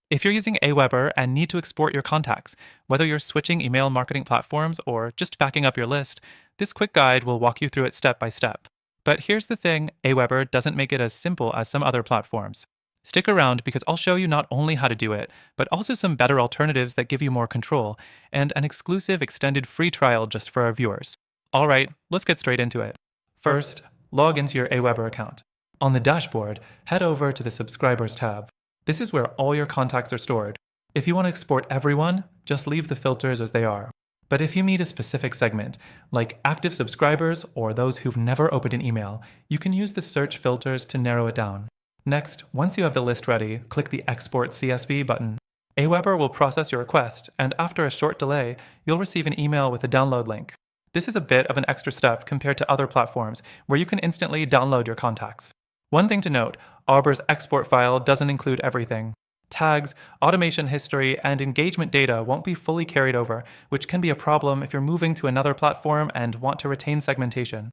If you're using AWeber and need to export your contacts, whether you're switching email marketing platforms or just backing up your list, this quick guide will walk you through it step by step. But here's the thing, AWeber doesn't make it as simple as some other platforms. Stick around because I'll show you not only how to do it, but also some better alternatives that give you more control, and an exclusive extended free trial just for our viewers. All right, let's get straight into it. First, log into your AWeber account. On the dashboard, head over to the Subscribers tab. This is where all your contacts are stored. If you want to export everyone, just leave the filters as they are. But if you need a specific segment, like active subscribers or those who've never opened an email, you can use the search filters to narrow it down. Next, once you have the list ready, click the Export CSV button. AWeber will process your request, and after a short delay, you'll receive an email with a download link. This is a bit of an extra step compared to other platforms, where you can instantly download your contacts. One thing to note, AWeber's export file doesn't include everything. Tags, automation history, and engagement data won't be fully carried over, which can be a problem if you're moving to another platform and want to retain segmentation.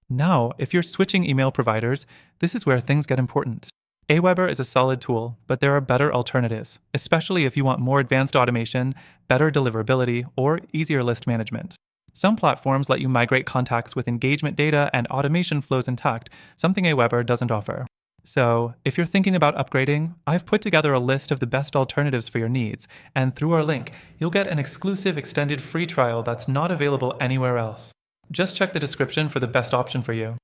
Now, if you're switching email providers, this is where things get important. AWeber is a solid tool, but there are better alternatives, especially if you want more advanced automation, better deliverability, or easier list management. Some platforms let you migrate contacts with engagement data and automation flows intact, something AWeber doesn't offer. So, if you're thinking about upgrading, I've put together a list of the best alternatives for your needs, and through our link, you'll get an exclusive extended free trial that's not available anywhere else. Just check the description for the best option for you.